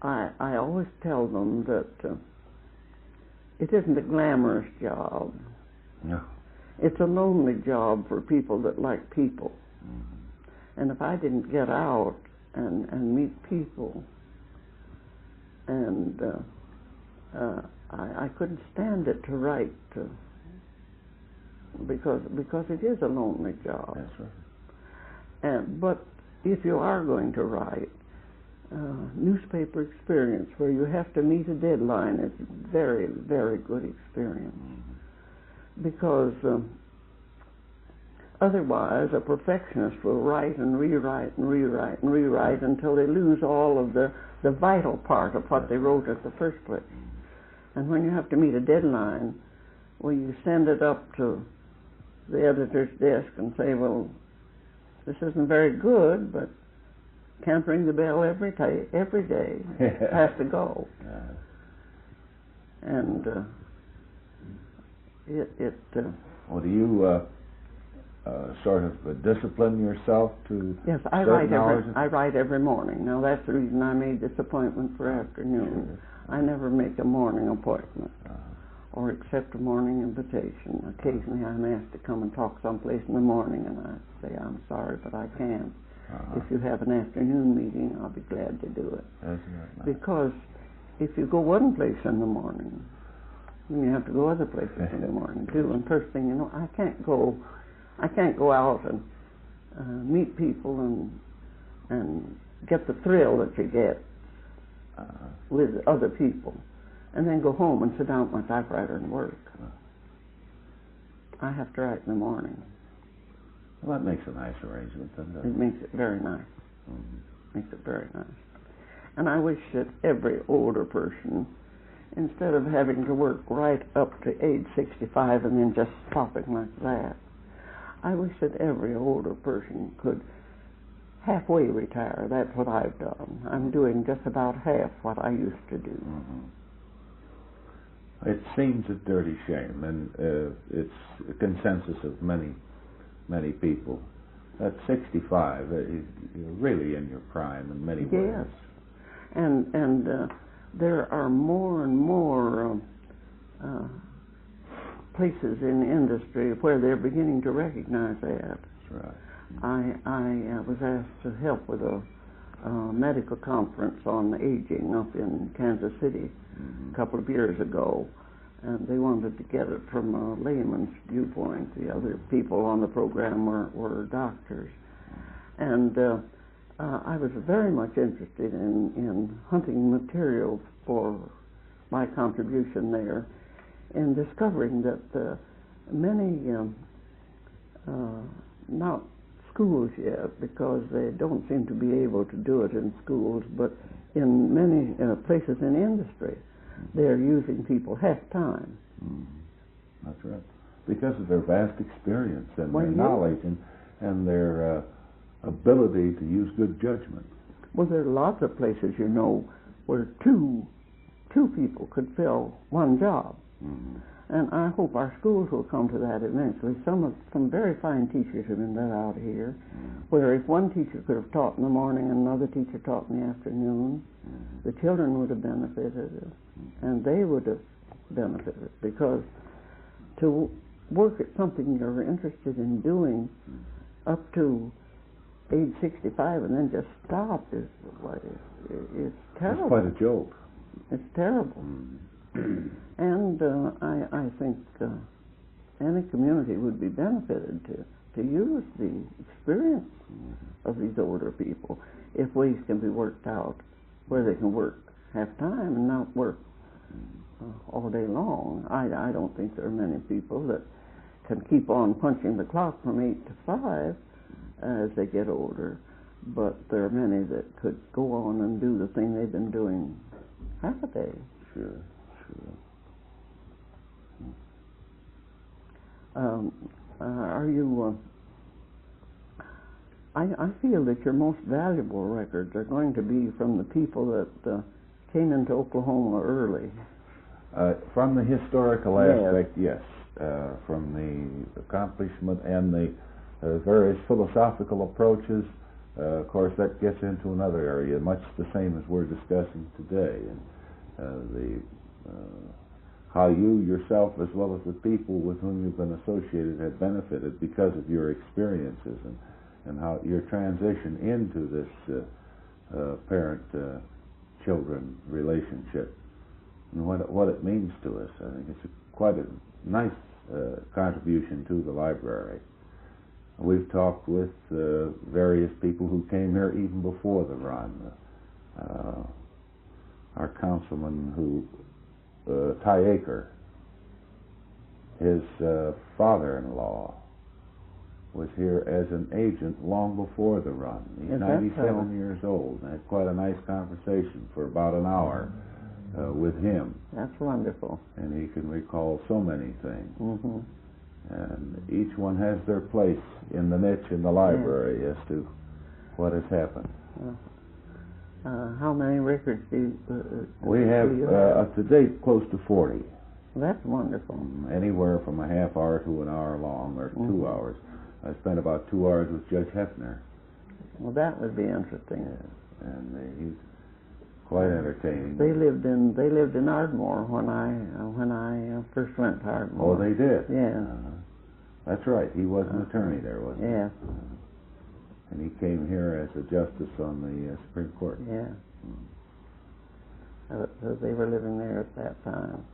I always tell them that it isn't a glamorous job. No. It's a lonely job for people that like people. And if I didn't get out and meet people, and I couldn't stand it to write, because it is a lonely job. That's right. But if you are going to write, newspaper experience where you have to meet a deadline is very, very good experience. Because otherwise a perfectionist will write and rewrite and rewrite and rewrite until they lose all of the vital part of what they wrote at the first place. And when you have to meet a deadline, well, you send it up to the editor's desk and say, well, this isn't very good, but can't ring the bell every day. It has to go. And well, do you sort of discipline yourself to? Yes, I write every morning. Now that's the reason I made this appointment for afternoon. I never make a morning appointment or accept a morning invitation. Occasionally I'm asked to come and talk someplace in the morning, and I say, I'm sorry, but I can't. If you have an afternoon meeting, I'll be glad to do it. Nice. Because if you go one place in the morning, then you have to go other places in the morning too. And first thing you know, I can't go out and meet people and get the thrill that you get with other people, and then go home and sit down at my typewriter and work. I have to write in the morning. Well, that makes a nice arrangement, doesn't it? It makes it very nice. Makes it very nice. And I wish that every older person, instead of having to work right up to age 65 and then just stopping like that, I wish that every older person could halfway retire. That's what I've done. I'm doing just about half what I used to do. It seems a dirty shame, and it's a consensus of many people. At 65, you're really in your prime in many ways. Yes, and there are more and more places in industry where they're beginning to recognize that. That's right. I was asked to help with a medical conference on aging up in Kansas City a couple of years ago, and they wanted to get it from a layman's viewpoint. The other people on the program were doctors. And I was very much interested in hunting material for my contribution there, in discovering that many, not schools yet, because they don't seem to be able to do it in schools, but in many places in industry, they're using people half-time. That's right. Because of their vast experience and their knowledge and their ability to use good judgment. Well, there are lots of places, you know, where two people could fill one job. And I hope our schools will come to that eventually. Some very fine teachers have been let out here, where if one teacher could have taught in the morning and another teacher taught in the afternoon, the children would have benefited, and they would have benefited, because to work at something you're interested in doing up to age 65 and then just stop is terrible. It's quite a joke. It's terrible. And I think any community would be benefited to use the experience of these older people if ways can be worked out where they can work half-time and not work all day long. I don't think there are many people that can keep on punching the clock from 8 to 5 as they get older, but there are many that could go on and do the thing they've been doing half a day. Sure. Are you... I feel that your most valuable records are going to be from the people that came into Oklahoma early. From the historical aspect, yes. From the accomplishment and the various philosophical approaches, of course, that gets into another area, much the same as we're discussing today. And how you yourself, as well as the people with whom you've been associated, have benefited because of your experiences, and how your transition into this parent-children relationship, and what it means to us. I think it's quite a nice contribution to the library. We've talked with various people who came here even before the run. Our councilman Ty Aker, his father-in-law was here as an agent long before the run. He's 97 years old. I had quite a nice conversation for about an hour with him. That's wonderful. And he can recall so many things. Mm-hmm. And each one has their place in the niche in the library as to what has happened. How many records do you we have, to date, close to 40. That's wonderful. Anywhere from a half hour to an hour long, or 2 hours. I spent about 2 hours with Judge Hefner. Well, that would be interesting. Yeah. And he's quite entertaining. They lived in Ardmore when I first went to Ardmore. Oh, they did? Yeah. That's right. He was an attorney there, wasn't he? Yeah. And he came here as a justice on the Supreme Court. Yeah. So they were living there at that time.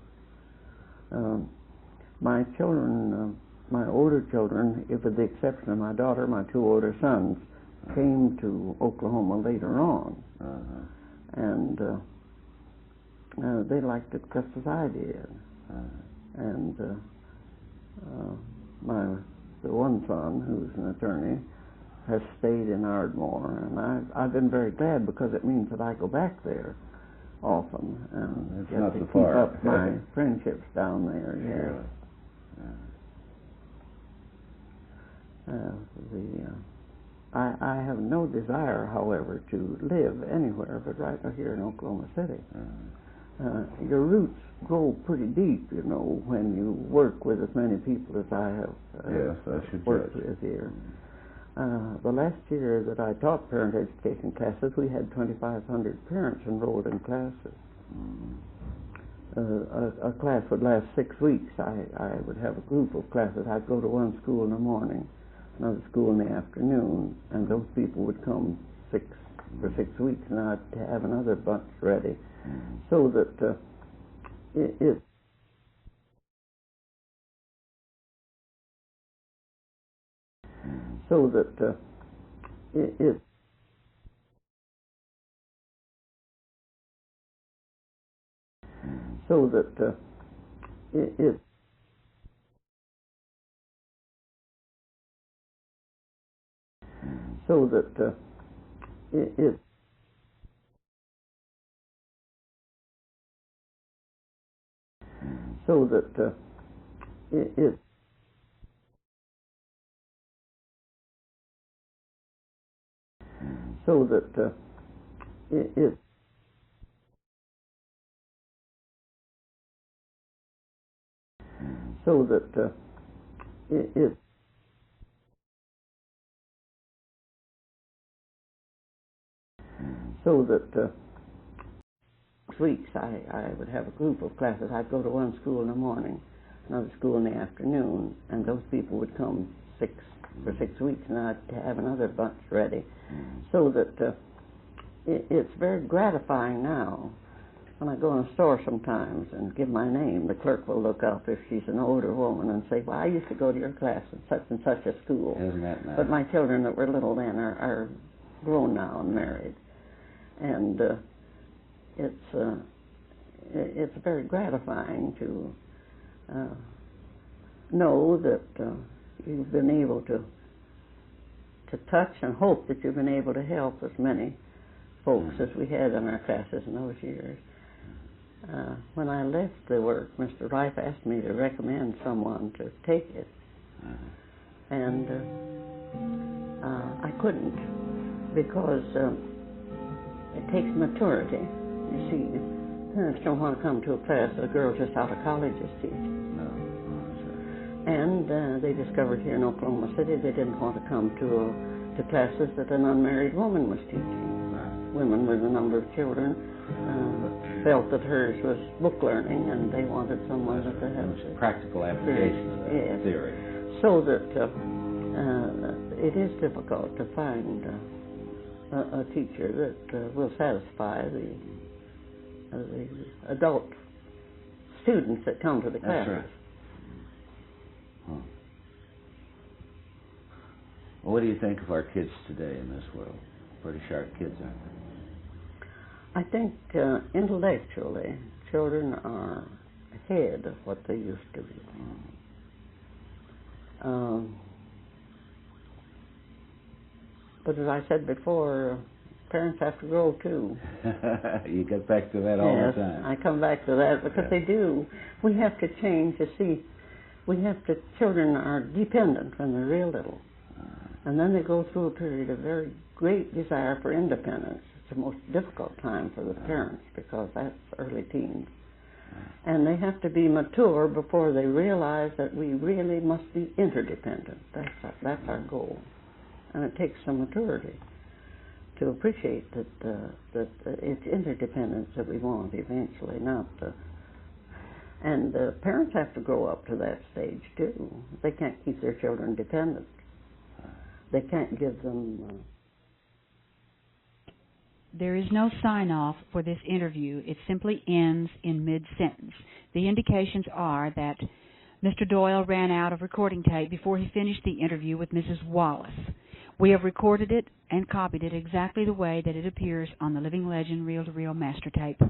My children, my older children, with the exception of my daughter, my 2 older sons, came to Oklahoma later on. And they liked it just as I did. And the one son, who's an attorney, has stayed in Ardmore, and I've been very glad because it means that I go back there often and get to keep up my friendships down there. Yeah. I have no desire, however, to live anywhere but right here in Oklahoma City. Your roots grow pretty deep, you know, when you work with as many people as I have worked with here. The last year that I taught parent education classes, we had 2,500 parents enrolled in classes. A class would last 6 weeks. I would have a group of classes. I'd go to one school in the morning, another school in the afternoon, and those people would come for 6 weeks, and I'd have another bunch ready, so that weeks I would have a group of classes. I'd go to one school in the morning, another school in the afternoon, and those people would come for 6 weeks, and I'd have another bunch ready. So that it's very gratifying now when I go in a store sometimes and give my name, the clerk will look up if she's an older woman and say, well, I used to go to your class in such a school. Isn't that nice? But my children that were little then are grown now and married. And it's very gratifying to know that you've been able to touch and hope that you've been able to help as many folks as we had in our classes in those years. When I left the work, Mr. Rife asked me to recommend someone to take it. And I couldn't, because it takes maturity. You see, parents don't want to come to a class that a girl just out of college is teaching. No. And they discovered here in Oklahoma City they didn't want to come to classes that an unmarried woman was teaching. Women with a number of children felt that hers was book learning, and they wanted someone that could have practical application of that theory. So that it is difficult to find a teacher that will satisfy the adult students that come to the classes. That's right. Huh. Well, what do you think of our kids today in this world? Pretty sharp kids, aren't they? I think intellectually, children are ahead of what they used to be. But as I said before, parents have to grow too. You get back to that all the time. I come back to that because they do. We have to change to see. Children are dependent when they're real little. And then they go through a period of very great desire for independence. It's the most difficult time for the parents because that's early teens. And they have to be mature before they realize that we really must be interdependent. That's our goal. And it takes some maturity to appreciate that it's interdependence that we want eventually, not... And parents have to grow up to that stage too. They can't keep their children dependent. They can't give them... There is no sign-off for this interview. It simply ends in mid-sentence. The indications are that Mr. Doyle ran out of recording tape before he finished the interview with Mrs. Wallace. We have recorded it and copied it exactly the way that it appears on the Living Legend reel-to-reel master tape.